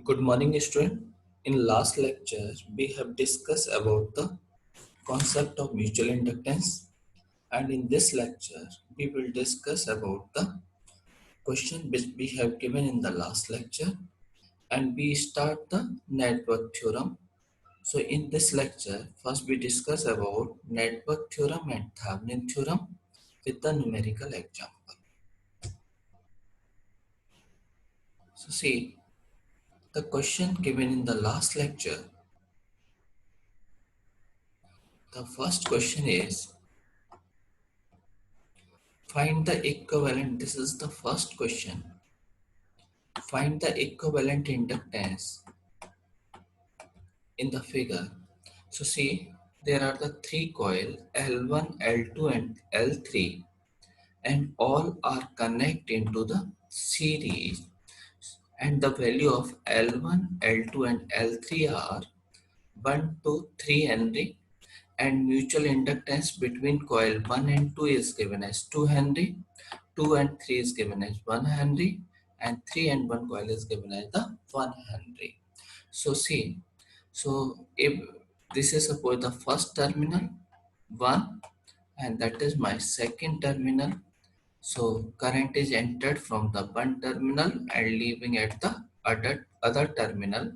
Good morning, student. In last lecture, we have discussed about the concept of mutual inductance, and in this lecture, we will discuss about the question which we have given in the last lecture, and we start the network theorem. So, in this lecture, first we discuss about network theorem and Thevenin theorem with the numerical example. So, see the question given in the last lecture. The first question is find the equivalent. This is the first question. Find the equivalent inductance in the figure. So see, there are the three coils L1, L2 and L3 and all are connected into the series, and the value of L1, L2 and L3 are 1, 2, 3 Henry, and mutual inductance between coil 1 and 2 is given as 2 Henry, 2 and 3 is given as 1 Henry, and 3 and 1 coil is given as the 1 Henry. So see, so if this is suppose the first terminal 1 and that is my second terminal, so current is entered from the one terminal and leaving at the other terminal.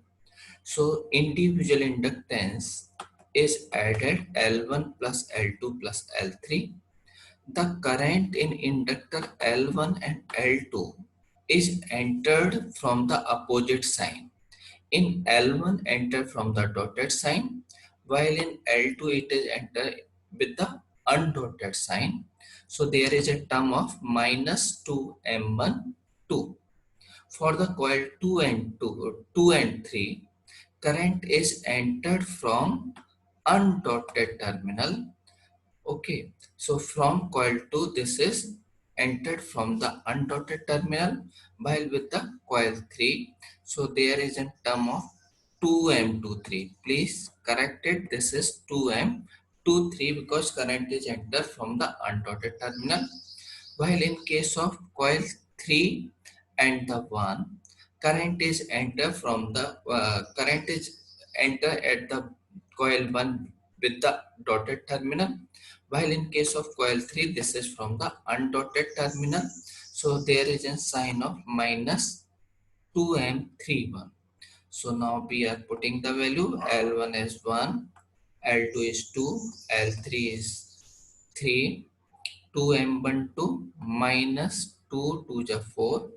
So individual inductance is added L1 plus L2 plus L3. The current in inductor L1 and L2 is entered from the opposite sign. In L1 enter from the dotted sign, while in L2 it is enter with the undotted sign. So there is a term of minus 2M1 2. For the coil 2 and 3, current is entered from undotted terminal. Okay, so from coil 2, this is entered from the undotted terminal, while with the coil 3, so there is a term of 2M23. Please correct it. This is 2M23 because current is entered from the undotted terminal. While in case of coil 3 and the 1, current is enter at the coil 1 with the dotted terminal, while in case of coil 3 this is from the undotted terminal. So there is a sign of minus 2M31. So now we are putting the value. L1 is 1, L2 is 2, L3 is 3, 2M12 minus 2 2 is 4,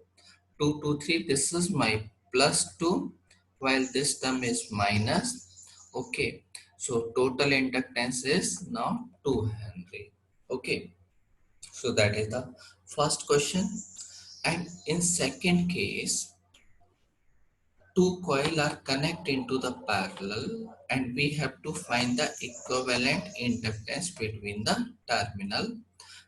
2 2 3. This is my plus 2, while this term is minus. Okay, so total inductance is now 2 Henry. Okay, so that is the first question. And in second case, two coils are connected into the parallel and we have to find the equivalent inductance between the terminal.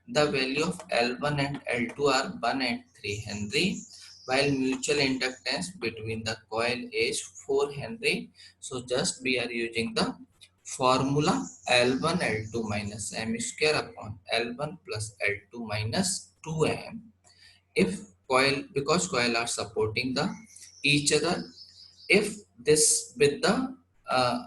The value of L1 and L2 are 1 and 3 Henry, while mutual inductance between the coil is 4 Henry. So just we are using the formula L1 L2 minus M square upon L1 plus L2 minus 2M. If coil, because coil are supporting the each other, if this with the uh,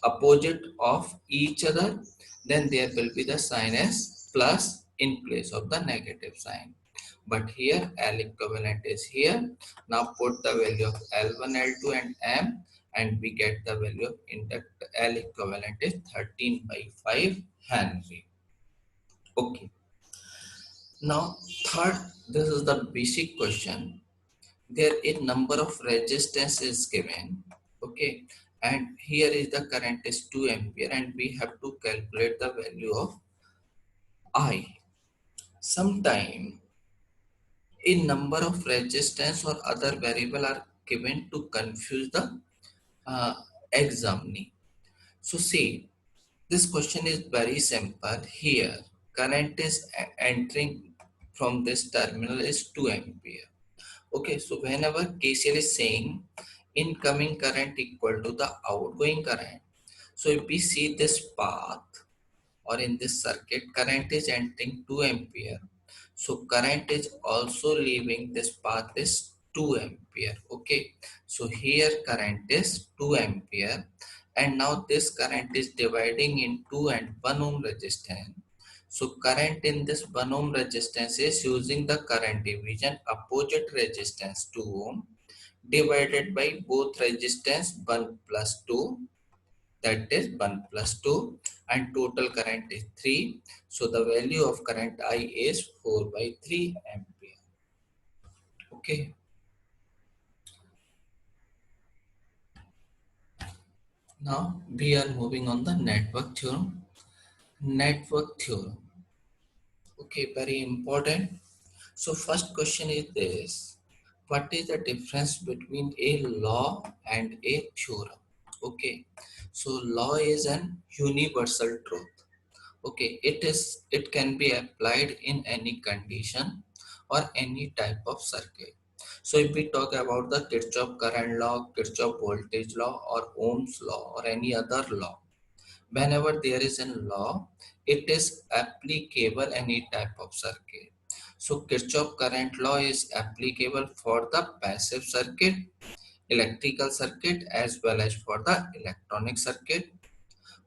opposite of each other, then there will be the sign as plus in place of the negative sign. But here L equivalent is here. Now put the value of L1, L2 and M, and we get the value of inductor L equivalent is 13 by 5 Henry. Okay. Now third, this is the basic question. There a number of resistance is given. Okay, and here is the current is 2 ampere and we have to calculate the value of I. Sometime a number of resistance or other variable are given to confuse the uh, examinee. So see, this question is very simple. Here current is entering from this terminal is 2 ampere. Okay, so whenever KCL is saying incoming current equal to the outgoing current, so if we see this path or in this circuit, current is entering 2 ampere. So current is also leaving this path is 2 ampere. Okay, so here current is 2 ampere, and now this current is dividing in 2 and 1 ohm resistance. So current in this 1 ohm resistance is using the current division opposite resistance 2 ohm divided by both resistance 1 plus 2, that is 1 plus 2, and total current is 3. So the value of current I is 4 by 3 ampere. Okay, now we are moving on the network theorem. Network theorem. Okay, very important. So first question is this: what is the difference between a law and a theorem? Okay, so law is an universal truth. Okay, it can be applied in any condition or any type of circuit. So if we talk about the Kirchhoff current law, Kirchhoff voltage law, or Ohm's law, or any other law, whenever there is a law, it is applicable any type of circuit. So Kirchhoff current law is applicable for the passive circuit, electrical circuit, as well as for the electronic circuit,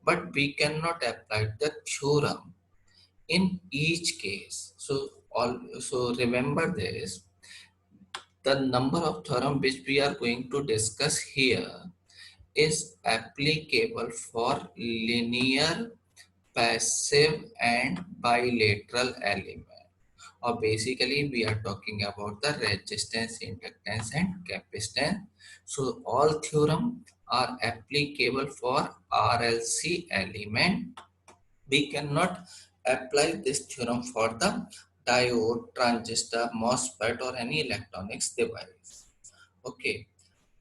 but we cannot apply the theorem in each case. So remember this: the number of theorem which we are going to discuss here is applicable for linear, passive, and bilateral element. Or basically, we are talking about the resistance, inductance, and capacitance. So all theorem are applicable for RLC element. We cannot apply this theorem for the diode, transistor, MOSFET, or any electronics device. Okay,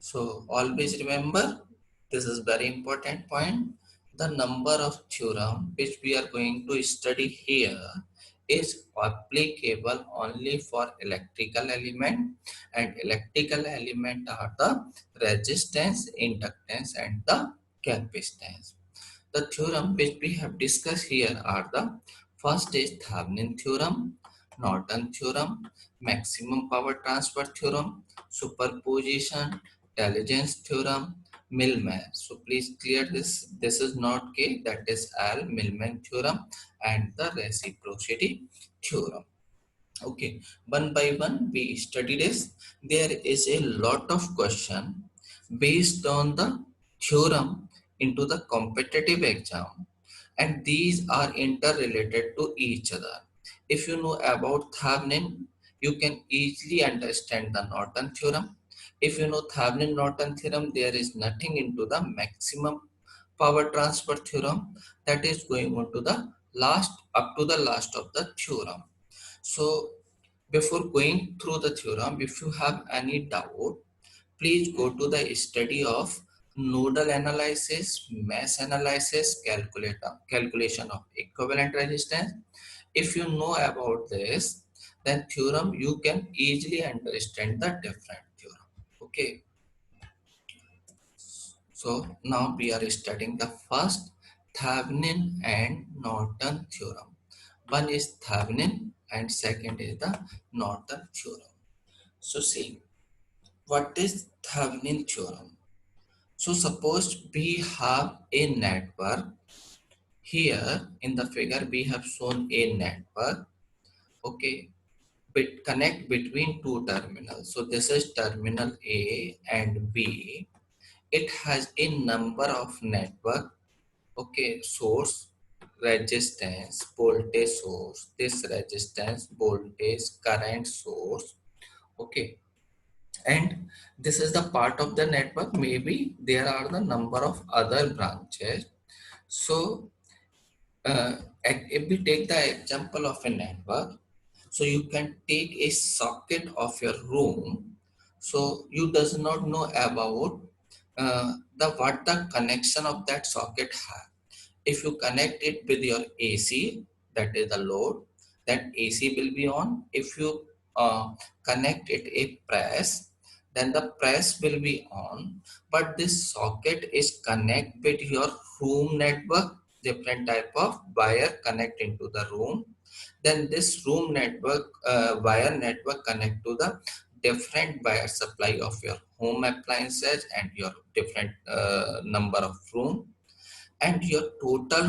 so always remember, this is very important point. The number of theorem which we are going to study here is applicable only for electrical element, and electrical element are the resistance, inductance, and the capacitance. The theorem which we have discussed here are the first is Thevenin theorem, Norton theorem, maximum power transfer theorem, superposition, diligence theorem, Millman. So please clear this. This is not K, that is L, Millman theorem, and the reciprocity theorem. Okay, one by one we study this. There is a lot of question based on the theorem into the competitive exam, and these are interrelated to each other. If you know about Thevenin, you can easily understand the Norton theorem. If you know Thevenin Norton theorem, there is nothing into the maximum power transfer theorem, that is going on to the last, up to the last of the theorem. So before going through the theorem, if you have any doubt, please go to the study of nodal analysis, mesh analysis, calculation of equivalent resistance. If you know about this, then theorem you can easily understand the different theorem. Okay, so now we are studying the first Thevenin and Norton theorem. One is Thevenin and second is the Norton theorem. So see, what is Thevenin theorem? So suppose we have a network. Here in the figure we have shown a network. Okay, connect between two terminals. So this is terminal A and B. It has a number of network. Okay, source, resistance, voltage source, this resistance, voltage, current source. Okay, and this is the part of the network. Maybe there are the number of other branches. So if we take the example of a network, so you can take a socket of your room. So you does not know about the what the connection of that socket has. If you connect it with your AC, that is the load, then AC will be on. If you connect it a press, then the press will be on. But this socket is connect with your room network, different type of wire connect into the room. Then this room network, wire network connect to the different bias supply of your home appliances and your different number of room, and your total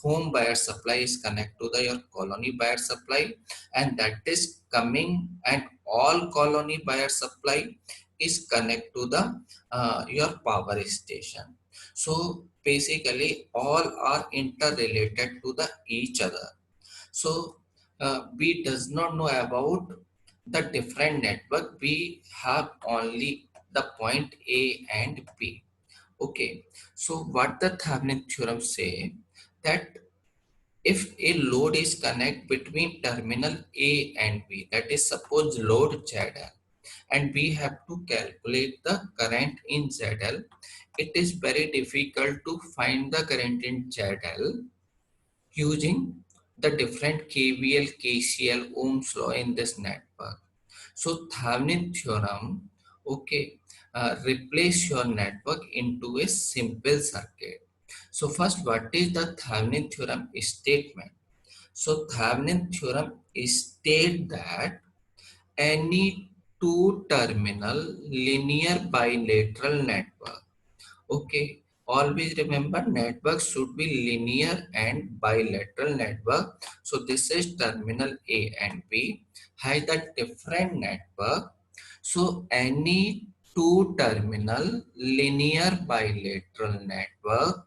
home buyer supply is connect to the your colony buyer supply, and that is coming, and all colony buyer supply is connect to the your power station. So basically all are interrelated to the each other. So we does not know about the different network, we have only the point A and B. Okay, so what the Thevenin theorem say, that if a load is connect between terminal A and B, that is suppose load ZL, and we have to calculate the current in ZL, it is very difficult to find the current in ZL using the different KVL, KCL, Ohm's law in this network. So Thevenin theorem, okay, replace your network into a simple circuit. So first, what is the Thevenin theorem statement? So Thevenin theorem state that any two-terminal linear bilateral network. Okay, always remember network should be linear and bilateral network. So this is terminal A and B has a different network. So any two terminal linear bilateral network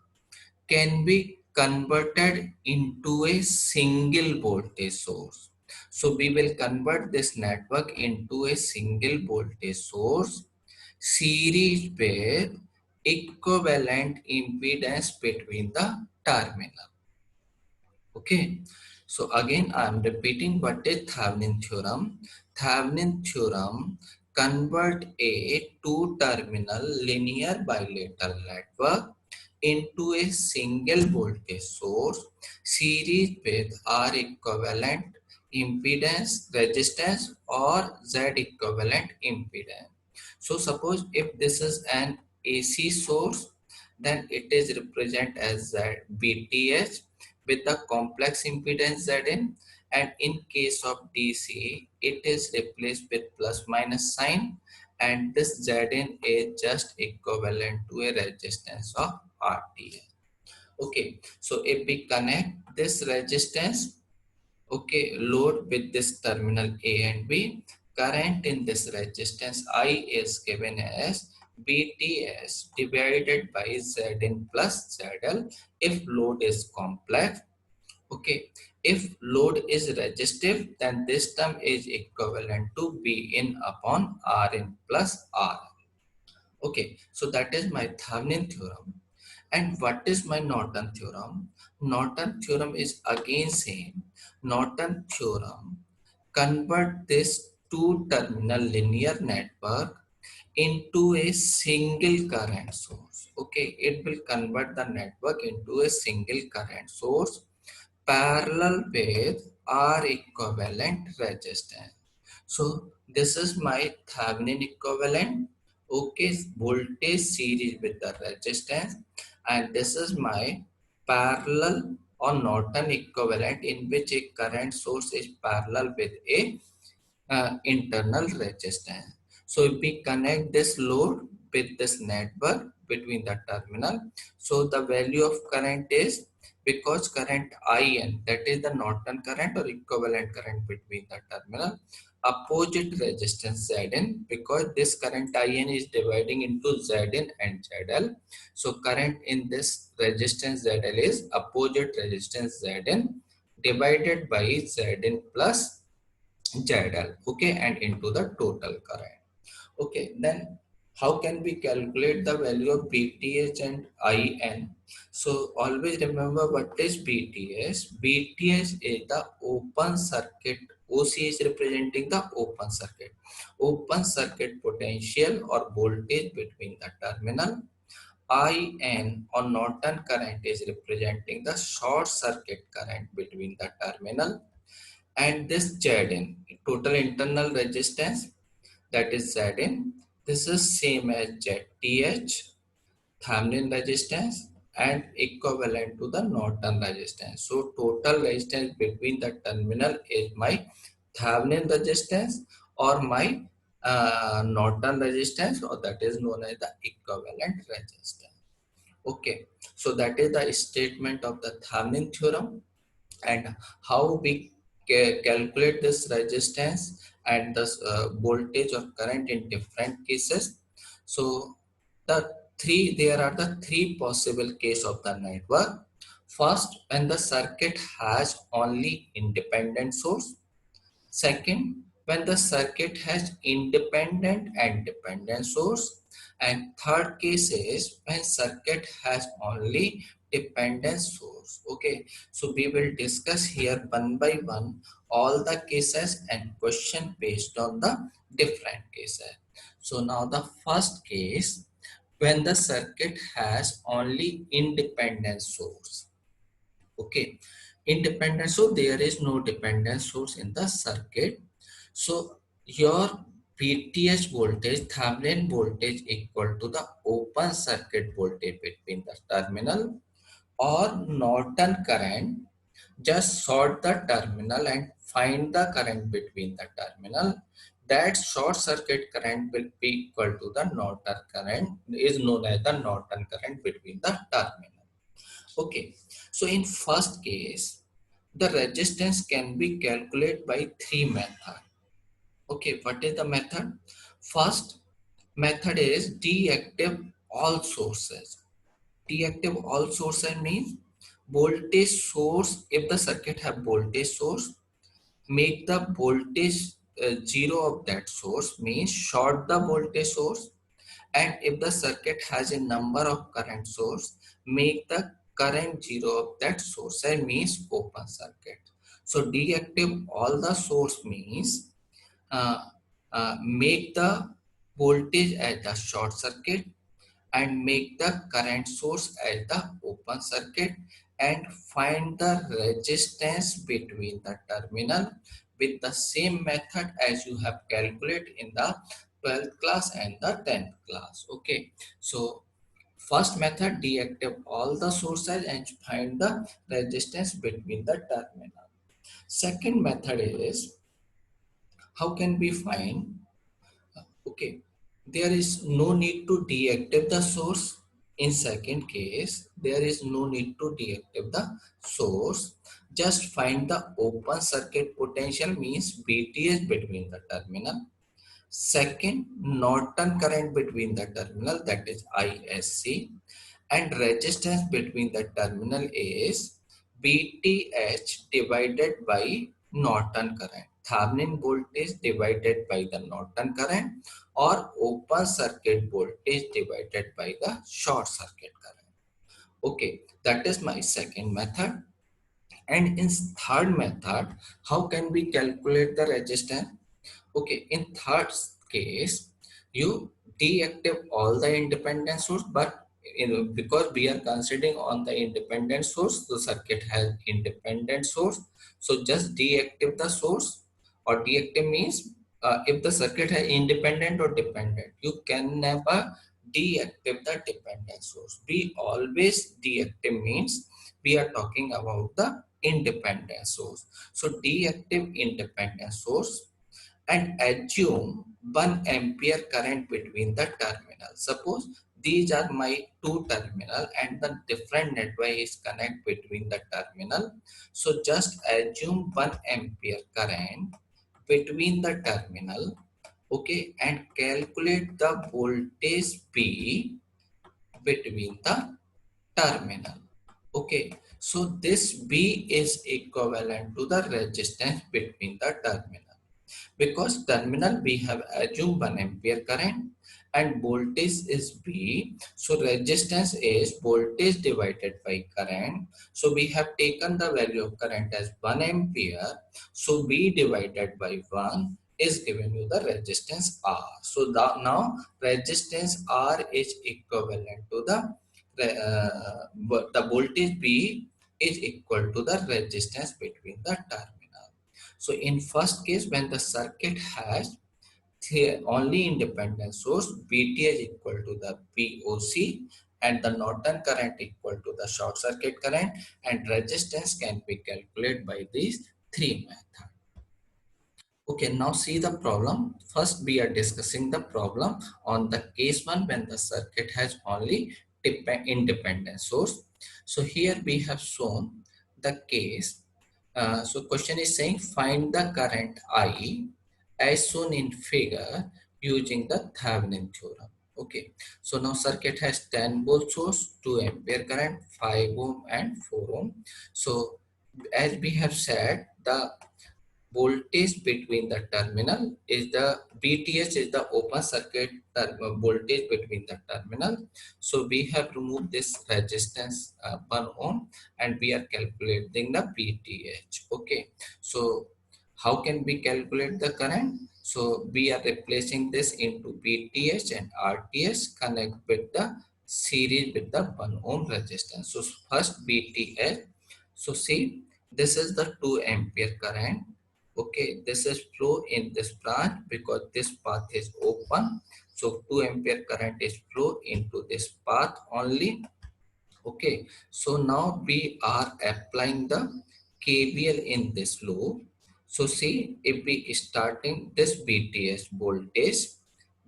can be converted into a single voltage source. So we will convert this network into a single voltage source series with equivalent impedance between the terminal. Okay, so again I am repeating what is Thevenin theorem. Thevenin theorem convert a two-terminal linear bilateral network into a single voltage source series with R equivalent impedance resistance or Z equivalent impedance. So suppose if this is an AC source, then it is represent as Z BTH with the complex impedance Zn, and in case of DC it is replaced with plus minus sign, and this Zn is just equivalent to a resistance of RTH. Okay, so if we connect this resistance, okay, load with this terminal A and B, current in this resistance I is given as BTS divided by Zn plus ZL if load is complex. Okay, if load is resistive, then this term is equivalent to B in upon R in plus R. Okay, so that is my Thevenin theorem. And what is my Norton theorem? Norton theorem is again same. Norton theorem convert this two-terminal linear network into a single current source. Okay, it will convert the network into a single current source parallel with R equivalent resistance. So this is my Thevenin equivalent, okay, voltage series with the resistance, and this is my parallel or Norton equivalent in which a current source is parallel with a internal resistance. So if we connect this load with this network between the terminal, so the value of current is, because current IN, that is the Norton current or equivalent current between the terminal, opposite resistance Zn, because this current IN is dividing into Zn and ZL. So current in this resistance ZL is opposite resistance Zn divided by Zn plus ZL, okay, and into the total current. Okay, then how can we calculate the value of BTH and IN? So always remember what is BTH. BTH is the open circuit. OC is representing the open circuit. Open circuit potential or voltage between the terminal. IN or Norton current is representing the short circuit current between the terminal, and this Zn, total internal resistance, that is Zn. This is same as ZTH, Thevenin resistance, and equivalent to the Norton resistance. So total resistance between the terminal is my Thevenin resistance or my Norton resistance, or that is known as the equivalent resistance. Okay, so that is the statement of the Thevenin theorem, and how we calculate this resistance and the voltage or current in different cases. So there are the three possible case of the network. First, when the circuit has only independent source. Second, when the circuit has independent and dependent source. And third case is when circuit has only dependent source. Okay, so we will discuss here one by one all the cases and question based on the different cases. So now the first case, when the circuit has only independent source. Okay, independent, so there is no dependent source in the circuit. So your VTH voltage, Thevenin voltage, equal to the open circuit voltage between the terminal, or Norton current. Just short the terminal and find the current between the terminal. That short circuit current will be equal to the Norton current, is known as the Norton current between the terminal. Okay, so in first case, the resistance can be calculated by three methods. Okay, what is the method? First method is deactive all sources. Deactive all sources means voltage source. If the circuit have voltage source, make the voltage zero of that source, means short the voltage source. And if the circuit has a number of current source, make the current zero of that source, and means open circuit. So deactive all the source means uh, make the voltage as the short circuit and make the current source as the open circuit, and find the resistance between the terminal with the same method as you have calculated in the 12th class and the 10th class. Okay, so first method, deactive all the sources and find the resistance between the terminal. Second method is, how can we find? Okay, there is no need to deactive the source. In second case, there is no need to deactive the source. Just find the open circuit potential, means VTH between the terminal. Second, Norton current between the terminal, that is ISC, and resistance between the terminal is VTH divided by Norton current. Thevenin voltage divided by the Norton current, or open circuit voltage divided by the short circuit current. Okay, that is my second method. And in third method, how can we calculate the resistance? Okay, in third case, you deactive all the independent source, but because we are considering on the independent source, the circuit has independent source. So just deactive the source, or deactive means if the circuit has independent or dependent, you can never deactive the dependent source. We always deactive means we are talking about the independent source. So deactive independent source and assume 1 ampere current between the terminals. Suppose these are my two terminal and the different network is connect between the terminal. So just assume 1 ampere current between the terminal. Okay, and calculate the voltage P between the terminal. Okay, so this B is equivalent to the resistance between the terminal. Because terminal we have assumed 1 ampere current and voltage is V. So resistance is voltage divided by current. So we have taken the value of current as 1 ampere. So V divided by 1 is given you the resistance R. So now resistance R is equivalent to the voltage V is equal to the resistance between the terminal. So in first case, when the circuit has only independent source, VTH equal to the VOC, and the Norton current equal to the short circuit current, and resistance can be calculated by these three methods. Okay, now see the problem. First, we are discussing the problem on the case one when the circuit has only independent source. So here we have shown the case. So question is saying find the current I as shown in figure using the Thevenin theorem. Okay, so now circuit has 10 volt source, 2 ampere current, 5 ohm and 4 ohm. So as we have said, the voltage between the terminal is the VTH is the open circuit voltage between the terminal. So we have removed this resistance 1 ohm and we are calculating the VTH. Okay, so how can we calculate the current? So we are replacing this into VTH and RTH connect with the series with the 1 ohm resistance. So first VTH. So see, this is the 2 ampere current. Okay, this is flow in this branch because this path is open. So 2 ampere current is flow into this path only. Okay, so now we are applying the KVL in this loop. So see, if we starting this BTS voltage,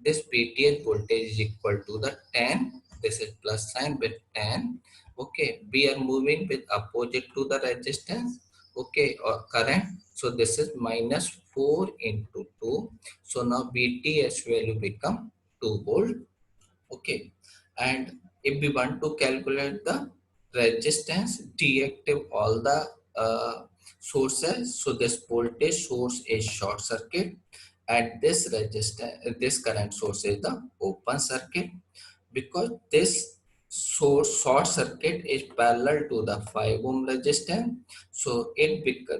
this BTS voltage is equal to the 10. This is plus sign with 10. Okay, we are moving with opposite to the resistance. Okay, or current. So this is minus 4 into 2. So now BTS value become 2 volt. Okay, and if we want to calculate the resistance, deactive all the sources. So this voltage source is short circuit and this resistance, this current source is the open circuit, because this source short circuit is parallel to the 5 ohm resistance. So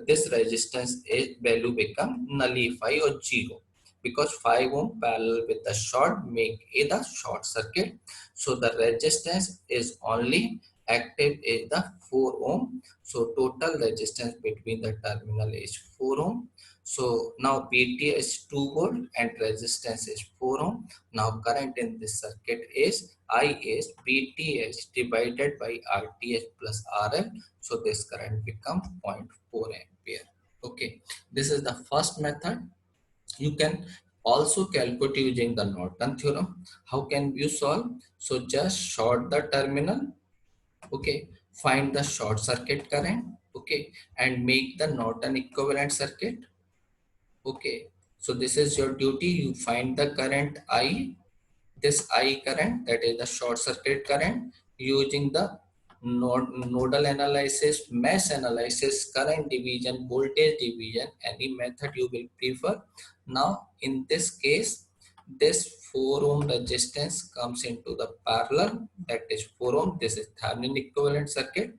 this resistance is value become nullify or zero, because 5 ohm parallel with the short make it a short circuit. So the resistance is only active is the 4 ohm. So total resistance between the terminal is 4 ohm. So now VT is 2 volt and resistance is 4 ohm. Now current in this circuit is I is VTH divided by RTH plus RL. So this current become 0.4 ampere. Okay, this is the first method. You can also calculate using the Norton theorem. How can you solve? So just short the terminal. Okay, find the short circuit current. Okay, and make the Norton equivalent circuit. Okay, so this is your duty. You find the current I, this I current, that is the short circuit current, using the nodal analysis, mesh analysis, current division, voltage division, any method you will prefer. Now in this case, this 4 ohm resistance comes into the parallel, that is 4 ohm. This is Thevenin equivalent circuit.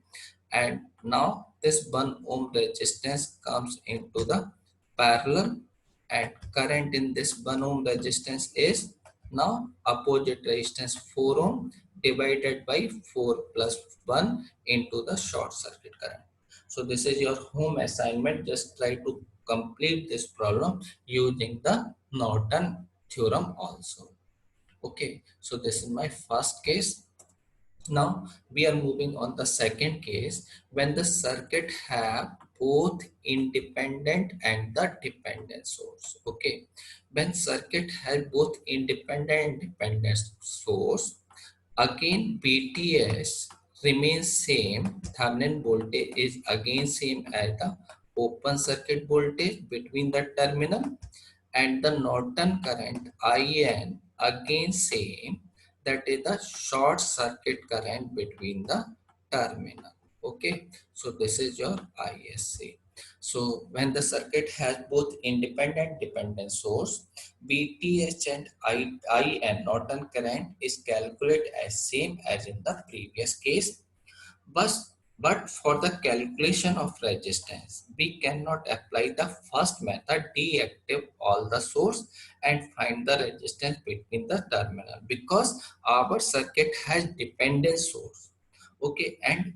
And now this 1 ohm resistance comes into the parallel, and current in this 1 ohm resistance is now opposite resistance 4 ohm divided by 4 plus 1 into the short circuit current. So this is your home assignment. Just try to complete this problem using the Norton theorem also. Okay, so this is my first case. Now we are moving on the second case when the circuit have both independent and the dependent source. Okay, when circuit has both independent and dependent source, again BTS remains same. Thevenin voltage is again same as the open circuit voltage between the terminal, and the Norton current IN again same, that is the short circuit current between the terminal. Okay, so this is your ISC. So when the circuit has both independent dependent source, VTH and IN Norton current is calculated as same as in the previous case. But, but for the calculation of resistance, we cannot apply the first method, deactive all the source and find the resistance between the terminal, because our circuit has dependent source. Okay, and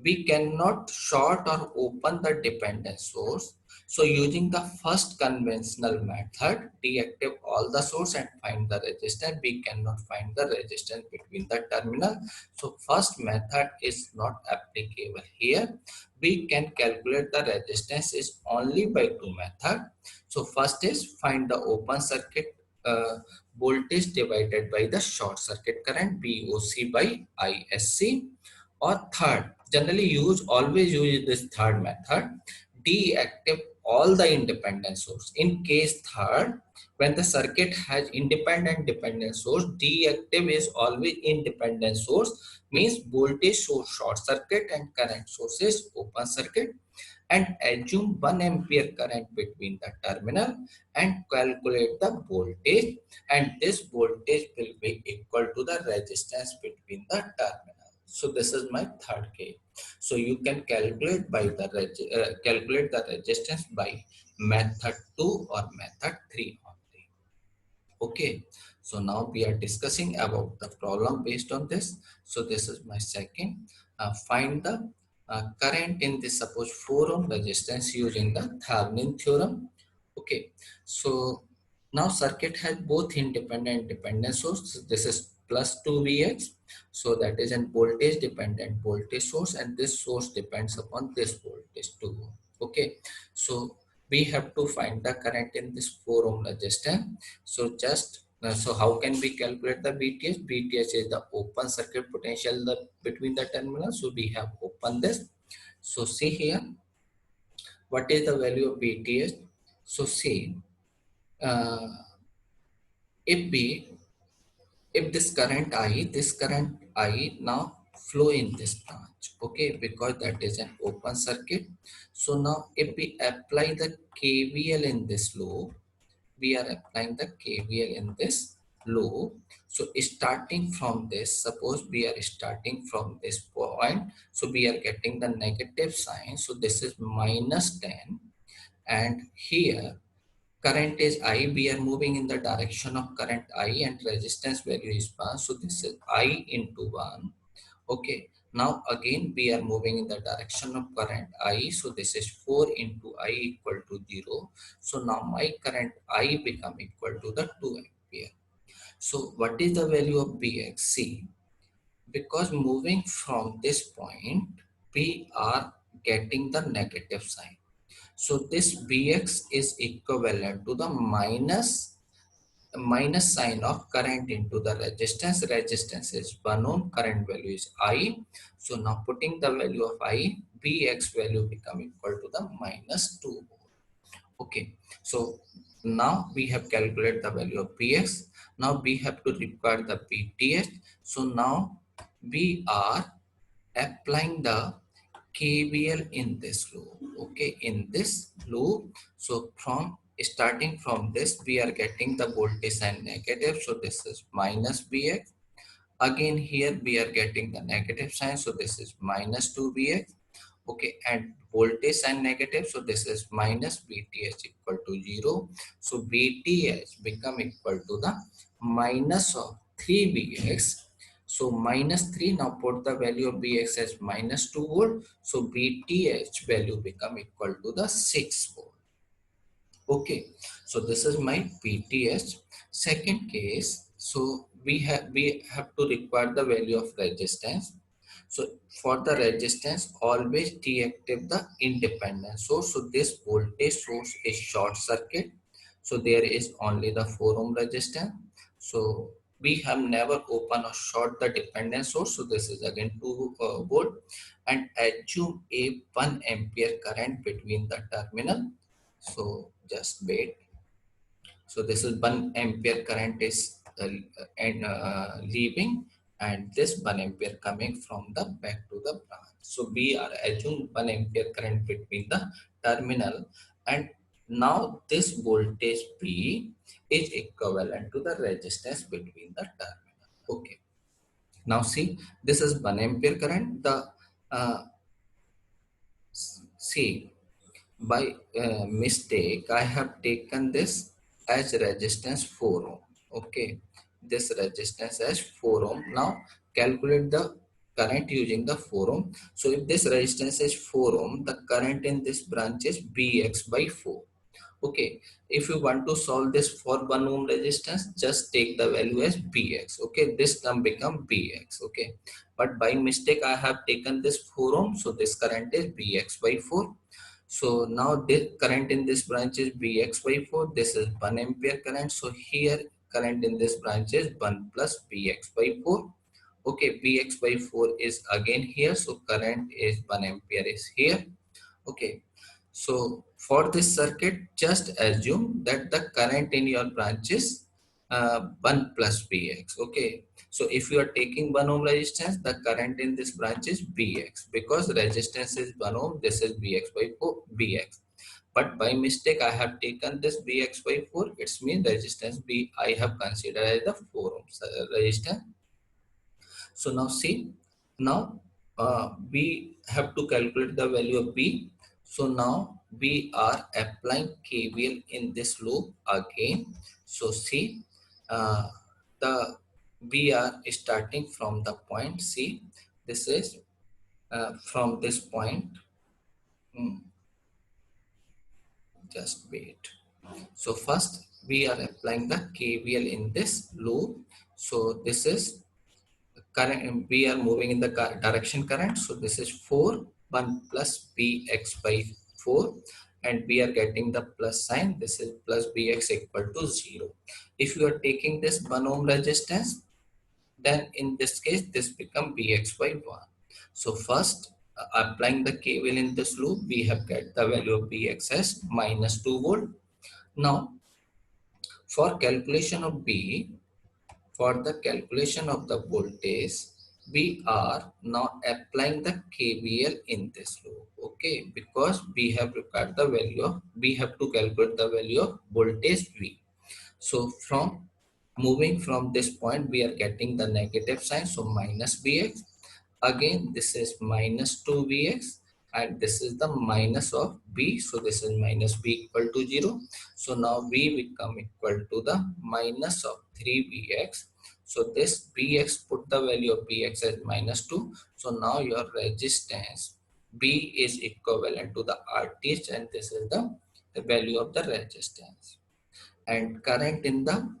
we cannot short or open the dependent source. So using the first conventional method, deactivate all the source and find the resistance. We cannot find the resistance between the terminal. So first method is not applicable here. We can calculate the resistance is only by two methods. So first is find the open circuit voltage divided by the short circuit current, VOC by ISC. Or third, generally always use this third method, deactivate all the independent source. In case third, when the circuit has independent dependent source, deactive is always independent source, means voltage source short circuit and current source is open circuit, and assume 1 ampere current between the terminal and calculate the voltage, and this voltage will be equal to the resistance between the terminal. So this is my third case. So you can calculate by the calculate the resistance by method 2 or method 3 only. Okay, so now we are discussing about the problem based on this. So this is my second. Find the current in this suppose 4 ohm resistance using the Thevenin theorem. Okay, so now circuit has both independent and dependent source. This is plus 2Vx. So that is an voltage dependent voltage source, and this source depends upon this voltage 2. Okay, so we have to find the current in this 4 ohm resistance. So so how can we calculate the VTH? VTH is the open circuit potential between the terminals. So we have opened this. So see here, what is the value of VTH? So see, uh, if we if this current I now flow in this branch, okay, because that is an open circuit. So now if we apply the KVL in this loop, we are applying the KVL in this loop. So starting from this, suppose we are starting from this point, so we are getting the negative sign. So this is minus 10, and here current is I. We are moving in the direction of current I, and resistance value is 1. So this is I into 1. Okay, now again we are moving in the direction of current I, so this is 4 into I equal to 0. So now my current I become equal to the 2 ampere. So what is the value of Vx? See, because moving from this point, we are getting the negative sign. So this Vx is equivalent to the minus sign of current into the resistance. Resistance is 1 ohm, current value is I. So now putting the value of I, Vx value become equal to the minus 2 ohm. Okay, so now we have calculated the value of Vx. Now we have to require the VTH. So now we are applying the KVL in this loop. Okay, in this loop, so from starting from this, we are getting the voltage sign negative. So this is minus Vx. Again here we are getting the negative sign. So this is minus 2Vx. Okay, and voltage sign negative. So this is minus VTH equal to 0. So VTH become equal to the minus of 3Vx. So minus 3, now put the value of Vx as minus 2 volt. So VTH value become equal to the 6 volt. Okay, so this is my VTH. Second case, so we have to require the value of resistance. So for the resistance, always deactivate the independent source. So this voltage source is short circuit. So there is only the 4 ohm resistance. So we have never open or short the dependent source. So this is again 2 volt, and assume a 1 ampere current between the terminal. So just wait. So this is 1 ampere current is leaving, and this 1 ampere coming from the back to the branch. So we are assuming 1 ampere current between the terminal, and now this voltage P is equivalent to the resistance between the terminal. Okay. Now see, this is 1 ampere current. The see, by mistake, I have taken this as resistance 4 ohm. Okay, this resistance as 4 ohm. Now calculate the current using the 4 ohm. So if this resistance is 4 ohm, the current in this branch is Bx by 4. Okay, if you want to solve this for 1 ohm resistance, just take the value as Bx. Okay, this term become Bx. Okay, but by mistake I have taken this 4 ohm, so this current is Bx by 4. So now this current in this branch is Bx by 4. This is 1 ampere current. So here current in this branch is 1 plus Bx by 4. Okay, Bx by 4 is again here. So current is 1 ampere is here. Okay, so for this circuit, just assume that the current in your branch is 1 plus Bx. Okay, so if you are taking 1 ohm resistance, the current in this branch is Bx, because resistance is 1 ohm, this is Bx by 4 Bx. But by mistake I have taken this Bx by 4, it's mean resistance B I have considered as the 4 ohm resistance. So now see, now we have to calculate the value of B. So now we are applying KVL in this loop again. So see, uh, the we are starting from the point C. This is from this point. Hmm, just wait. So first we are applying the KVL in this loop. So this is current, we are moving in the direction current, so this is 4 1 plus Bx by 4, and we are getting the plus sign, this is plus Bx equal to 0. If you are taking this 1 ohm resistance, then in this case this become Bx by 1. So first applying the KVL in this loop, we have get the value of Bx as minus 2 volt. Now for calculation of B, for the calculation of the voltage, we are now applying the KVL in this loop. Okay, because we have required the value of, we have to calculate the value of voltage V. So from moving from this point, we are getting the negative sign, so minus Vx. Again, this is minus 2Vx, and this is the minus of B. So this is minus B equal to 0. So now V become equal to the minus of 3Vx. So this Bx, put the value of Bx as minus 2. So now your resistance B is equivalent to the RTh, and this is the value of the resistance. And current in the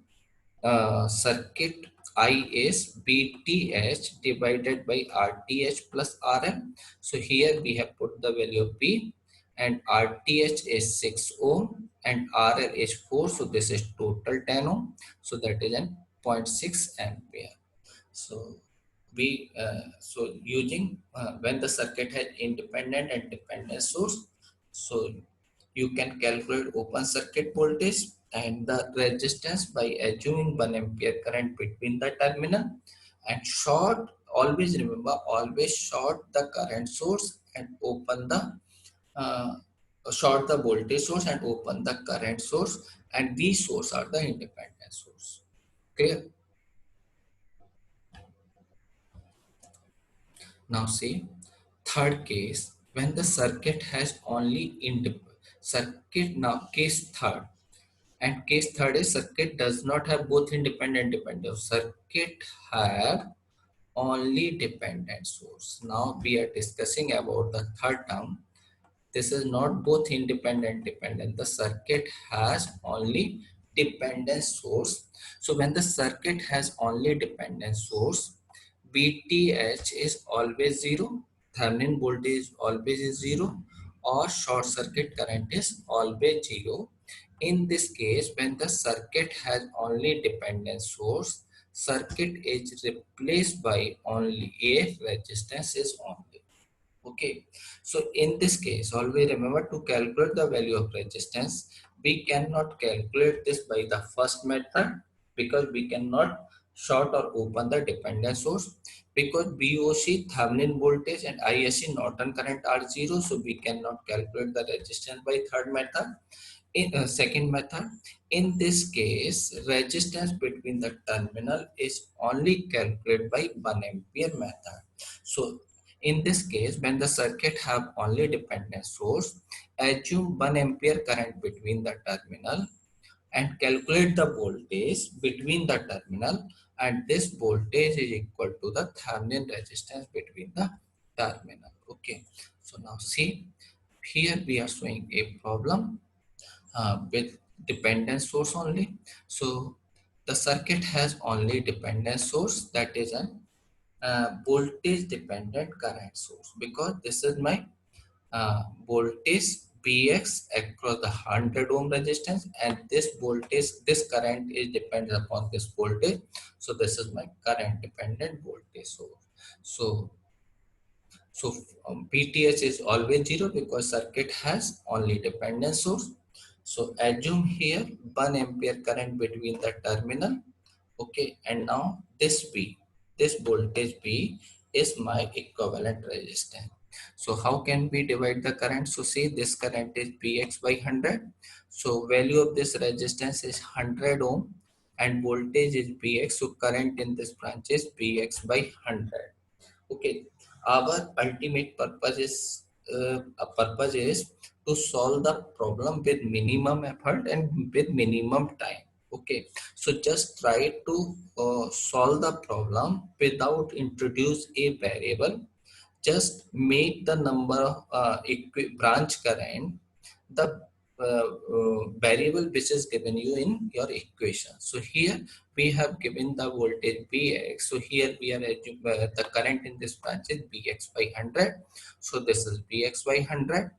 circuit I is Bth divided by Rth plus Rm. So here we have put the value of B, and Rth is 6 ohm and RL is 4. So this is total 10 ohm. So that is an 0.6 ampere. So we so using when the circuit has independent and dependent source, so you can calculate open circuit voltage and the resistance by assuming 1 ampere current between the terminal, and short, always remember, always short the current source and open the uh, short the voltage source and open the current source, and these source are the independent source. Clear? Now see, third case, when the circuit has only circuit, now case third, and case third is circuit does not have both independent and dependent. Circuit have only dependent source. Now we are discussing about the third term. This is not both independent dependent. The circuit has only dependent source. So when the circuit has only dependent source, VTH is always 0, Thevenin voltage is always is 0, or short circuit current is always 0. In this case, when the circuit has only dependent source, circuit is replaced by only a resistance is only. Okay, so in this case, always remember to calculate the value of resistance. We cannot calculate this by the first method because we cannot short or open the dependent source, because VOC Thevenin voltage and ISC Norton current are 0, so we cannot calculate the resistance by third method. In second method, in this case, resistance between the terminal is only calculated by 1 ampere method. So in this case, when the circuit have only dependent source, assume 1 ampere current between the terminal, and calculate the voltage between the terminal, and this voltage is equal to the Thevenin resistance between the terminal. Okay, so now see, here we are showing a problem with dependent source only. So the circuit has only dependent source, that is an voltage dependent current source, because this is my voltage Vx across the 100 ohm resistance, and this voltage, this current is dependent upon this voltage. So this is my current dependent voltage source. So so PTH is always zero because circuit has only dependent source. So assume here 1 ampere current between the terminal. Okay, and now this voltage B is my equivalent resistance. So how can we divide the current? So see, this current is Px by 100. So value of this resistance is 100 ohm and voltage is Px. So current in this branch is Px by 100. Okay, our ultimate purpose is to solve the problem with minimum effort and with minimum time. Okay, so just try to solve the problem without introduce a variable. Just make the number of branch current the variable which is given you in your equation. So here we have given the voltage Vx. So here we are the current in this branch is Vx by 100. So this is Vx by 100.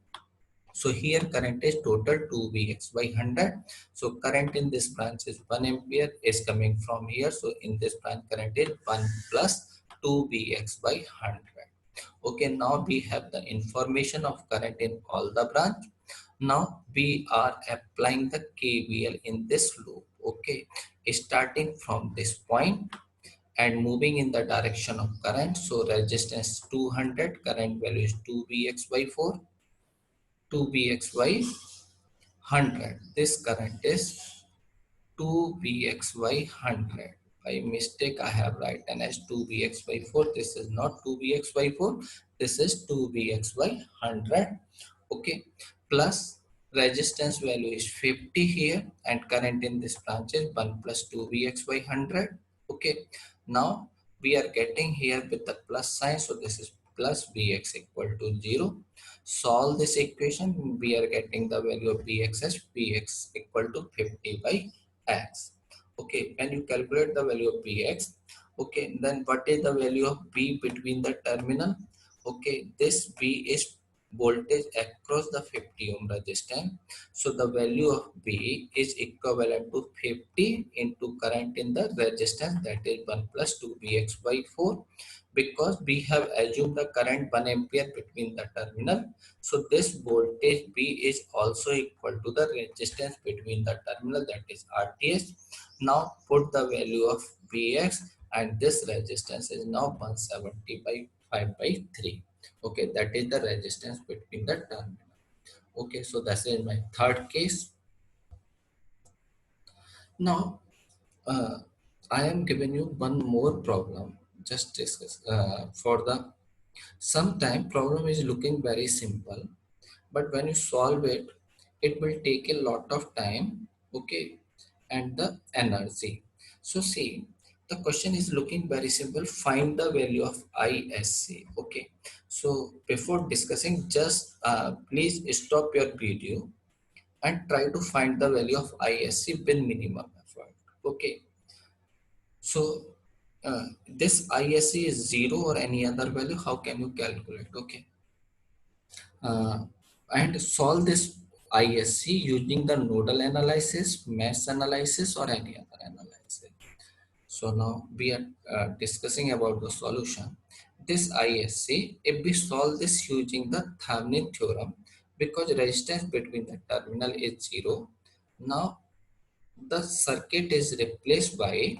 So here current is total 2Vx by 100. So current in this branch is 1 ampere is coming from here. So in this branch current is 1 plus 2Vx by 100. Okay, now we have the information of current in all the branch. Now we are applying the KVL in this loop. Okay, starting from this point and moving in the direction of current. So resistance 200, current value is 2Vx by 4, 2Vx by 100. This current is 2Vx by 100. By mistake, I have written as 2Vx by 4. This is not 2Vx by 4. This is 2Vx by 100. Okay. Plus resistance value is 50 here and current in this branch is 1 plus 2Vx by 100. Okay. Now we are getting here with the plus sign. So this is plus Vx equal to 0. Solve this equation. We are getting the value of Vx as Vx equal to 50 by x. Okay, when you calculate the value of Px, okay, then what is the value of B between the terminal? Okay, this B is voltage across the 50 ohm resistance. So the value of B is equivalent to 50 into current in the resistance, that is 1 plus 2Vx by 4, because we have assumed the current 1 ampere between the terminal. So this voltage B is also equal to the resistance between the terminal, that is RTH. Now put the value of Vx, and this resistance is now 170 by 5 by 3. Okay, that is the resistance between the terminal. Okay, so that is my third case. Now I am giving you one more problem. Just discuss for the sometime problem is looking very simple, but when you solve it, it will take a lot of time. Okay, and the energy. So see, the question is looking very simple. Find the value of ISC. Okay, so before discussing, just please stop your video and try to find the value of ISC with minimum effort. Okay, so this ISC is 0 or any other value. How can you calculate? Okay, uh, and solve this ISC using the nodal analysis, mesh analysis, or any other analysis. So now we are discussing about the solution. This ISC, if we solve this using the Thevenin theorem, because resistance between the terminal is 0, now the circuit is replaced by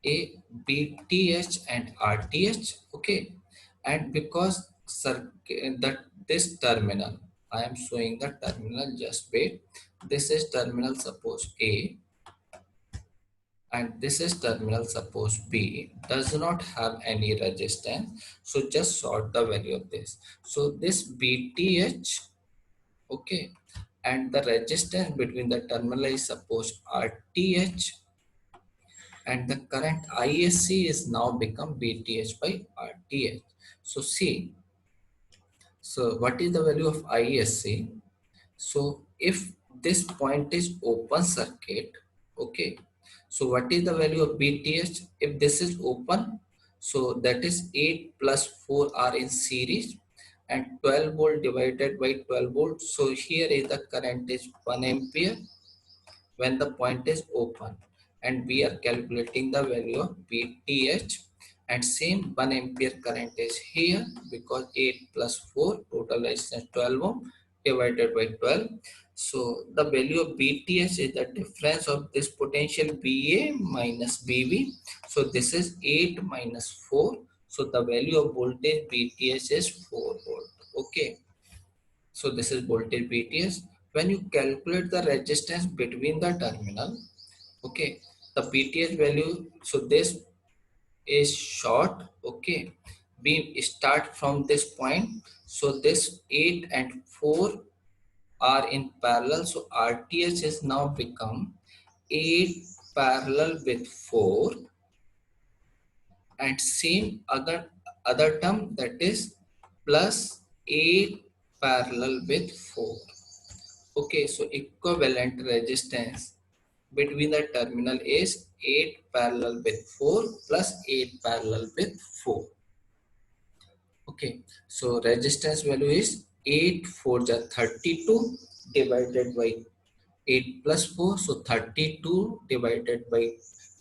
a BTH and RTH. Okay, and because that this terminal, I am showing the terminal, just wait. This is terminal suppose A and this is terminal suppose B, does not have any resistance. So just sort the value of this. So this BTH, okay, and the resistance between the terminal is suppose RTH, and the current ISC is now become VTH by RTH. So see, so what is the value of ISC? So if this point is open circuit, okay, so what is the value of VTH? If this is open, so that is 8 plus 4 are in series, and 12 volt divided by 12 volt. So here is the current is 1 ampere when the point is open, and we are calculating the value of VTH, and same 1 ampere current is here because 8 plus 4 total resistance 12 ohm divided by 12. So the value of VTH is the difference of this potential VA minus VB. So this is 8 minus 4. So the value of voltage VTH is 4 volt. Okay. So this is voltage VTH. When you calculate the resistance between the terminal, okay, the VTH value, so this is short, okay. We start from this point. So this 8 and 4 are in parallel. So RTH is now become 8 parallel with 4, and same other term, that is plus 8 parallel with 4. Okay, so equivalent resistance between the terminal is 8 parallel with 4 plus 8 parallel with 4. Okay, so resistance value is 8 4 ja 32 divided by 8 plus 4. So 32 divided by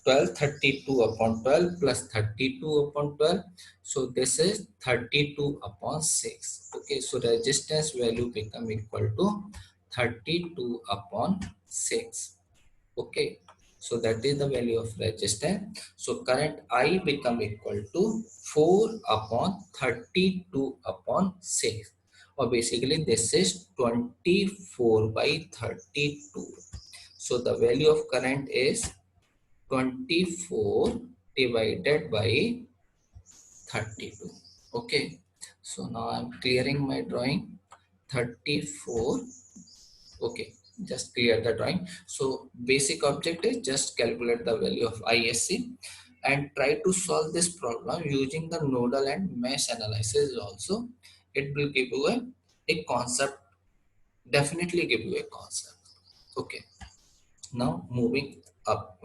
12, 32 upon 12 plus 32 upon 12. So this is 32 upon 6. Okay, so resistance value become equal to 32 upon 6. Okay, so that is the value of resistance. So current I become equal to 4 upon 32 upon 6, or basically this is 24 by 32. So the value of current is 24 divided by 32. Okay, so now I'm clearing my drawing. 34. Okay, just clear the drawing. So basic object is just calculate the value of ISC and try to solve this problem using the nodal and mesh analysis also. It will give you a concept, definitely give you a concept. Okay, now moving up,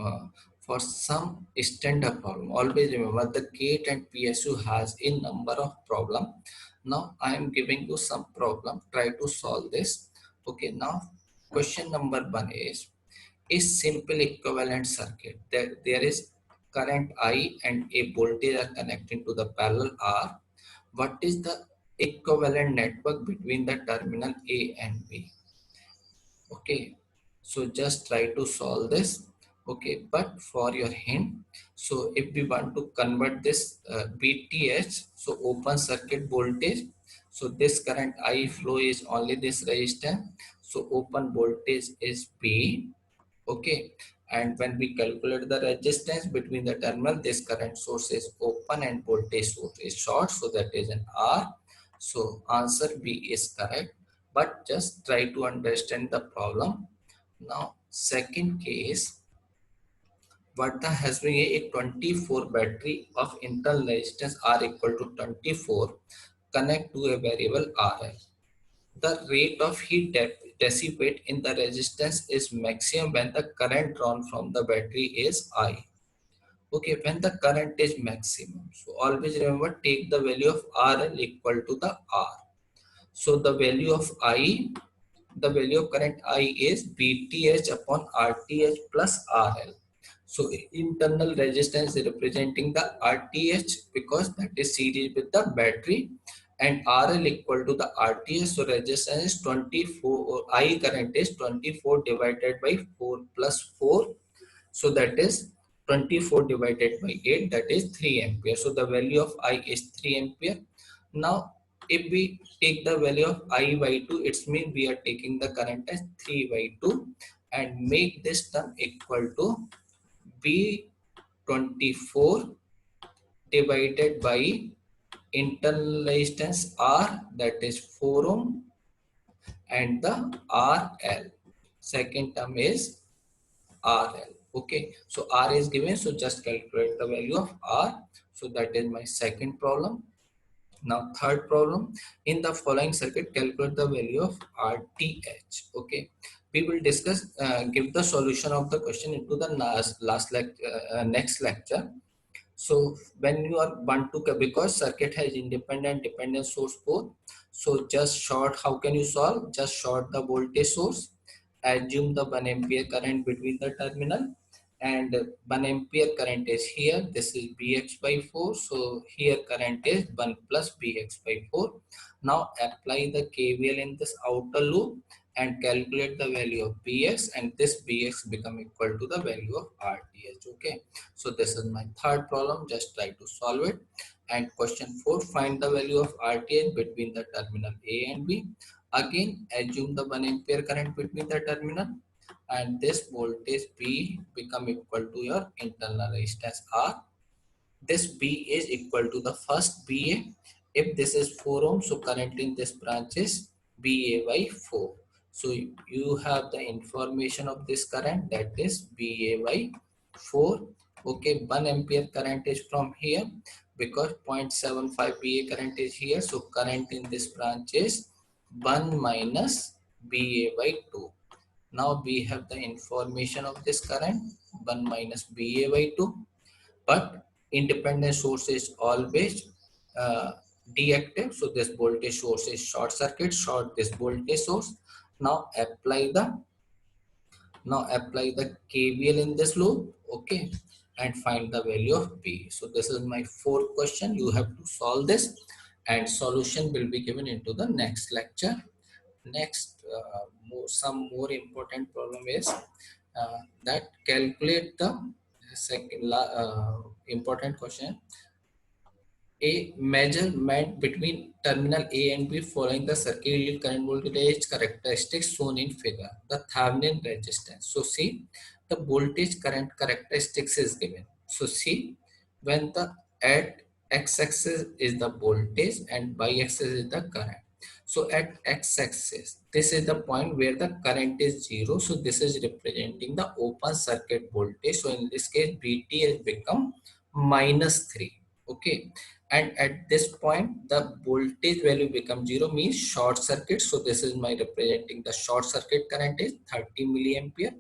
for some standard problem, always remember the GATE and PSU has a number of problem. Now I am giving you some problem, try to solve this. Okay, now question number 1 is a simple equivalent circuit. There is current I and a voltage are connecting to the parallel R. What is the equivalent network between the terminal A and B? Okay, so just try to solve this. Okay, but for your hint, so if we want to convert this VTH, so open circuit voltage, so this current I flow is only this resistance, so open voltage is B. Okay, and when we calculate the resistance between the terminal, this current source is open and voltage source is short, so that is an R. So answer B is correct, but just try to understand the problem. Now second case, Varta has been a 24 battery of internal resistance R equal to 24 connect to a variable RL. The rate of heat dissipate in the resistance is maximum when the current drawn from the battery is I. Okay, when the current is maximum. So always remember, take the value of RL equal to the R. So the value of I, the value of current I is VTH upon RTH plus RL. So internal resistance is representing the RTH because that is series with the battery, and RL equal to the RTH. So resistance is 24, or I current is 24 divided by 4 plus 4. So that is 24 divided by 8, that is 3 ampere. So the value of I is 3 ampere. Now if we take the value of I by 2, it means we are taking the current as 3 by 2 and make this term equal to B24 divided by internal resistance R, that is 4 ohm, and the RL. Second term is RL. Okay, so R is given, so just calculate the value of R. So that is my second problem. Now third problem, in the following circuit calculate the value of RTH. Okay, we will discuss give the solution of the question into the next lecture. So when you are want to, because circuit has independent dependent source both, so just short, how can you solve? Just short the voltage source, assume the 1 ampere current between the terminal, and 1 ampere current is here, this is Bx by 4, so here current is 1 plus Bx by 4. Now apply the KVL in this outer loop and calculate the value of Bx, and this Bx become equal to the value of RTH. Okay, so this is my third problem, just try to solve it. And question 4, find the value of RTH between the terminal A and B. Again, assume the 1 ampere current between the terminal, and this voltage B become equal to your internal resistance R. This B is equal to the first BA. If this is 4 ohm, so current in this branch is BA by 4. So you have the information of this current, that is BA by 4. Okay, 1 ampere current is from here, because 0.75 BA current is here. So current in this branch is 1 minus BA by 2. Now we have the information of this current, 1 minus BA by 2. But independent source is always uh, deactive, so this voltage source is short circuit, short this voltage source. Now apply the KVL in this loop. Okay, and find the value of P. So this is my fourth question, you have to solve this, and solution will be given into the next lecture. Next, some more important problem is that calculate the important question, a measurement between terminal A and B following the circuit yield current voltage characteristics shown in figure. The Thevenin resistance. So see, the voltage current characteristics is given. So see, when the at x-axis is the voltage and y-axis is the current. So at x-axis, this is the point where the current is 0. So this is representing the open circuit voltage. So in this case, VT has become -3. Okay, and at this point the voltage value becomes 0, means short circuit. So this is my representing the short circuit current is 30 milliampere.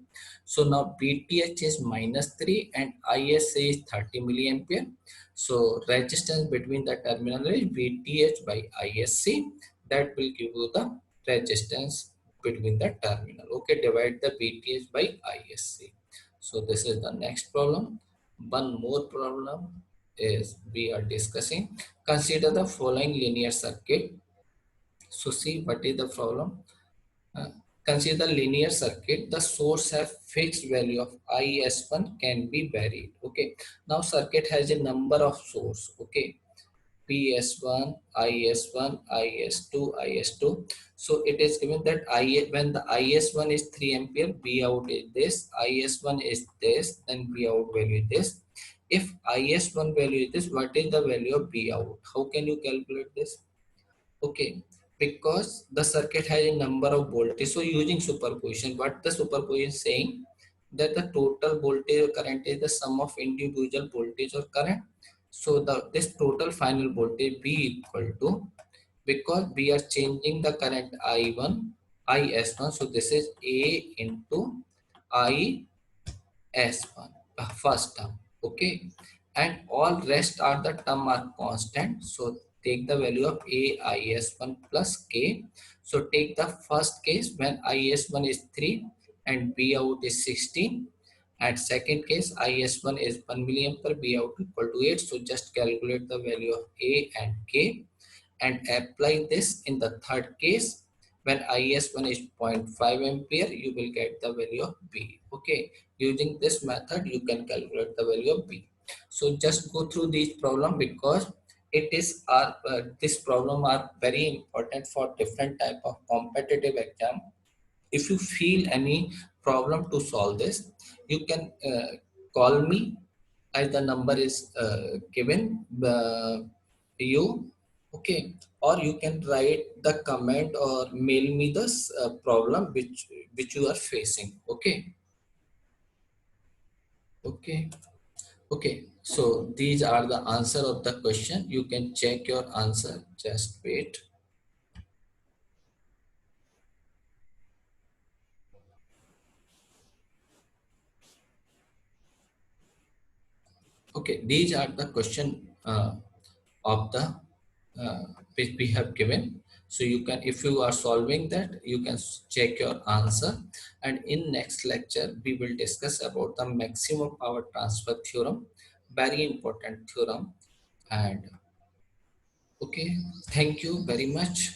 So now VTH is -3 and ISC is 30 milliampere. So resistance between the terminal is VTH by ISC, that will give you the resistance between the terminal. Okay, divide the VTH by ISC. So this is the next problem. One more problem is we are discussing. Consider the following linear circuit. So see what is the problem. Uh, Consider linear circuit. The source have fixed value of IS1 can be varied. Okay. Now circuit has a number of source. Okay. PS1, IS1, IS2, IS2. So it is given that when the IS1 is 3 ampere, B out is this, IS1 is this, then B out value is this. If IS1 value is this, what is the value of B out? How can you calculate this? Okay, because the circuit has a number of voltage. So using superposition, what the superposition is saying, that the total voltage or current is the sum of individual voltage or current. So this total final voltage B equal to, because we are changing the current I1, IS1. So this is A into I S1, first term. Okay, and all rest are the term are constant. So take the value of A IS1 plus K. So take the first case when IS1 is 3 and B out is 16. And second case IS1 is 1 milliampere, B out equal to 8. So just calculate the value of A and K and apply this in the third case. When IS1 is 0.5 ampere, you will get the value of B. Okay, using this method you can calculate the value of B. So just go through these problem, because it is this problem are very important for different type of competitive exam. If you feel any problem to solve this, you can call me, as the number is given you. Okay, or you can write the comment or mail me the problem which you are facing. Okay. Okay. Okay, so these are the answer of the question. You can check your answer, just wait. Okay, these are the question of the uh, which we have given. So you can, if you are solving that, you can check your answer. And in next lecture we will discuss about the maximum power transfer theorem, very important theorem. And okay, thank you very much.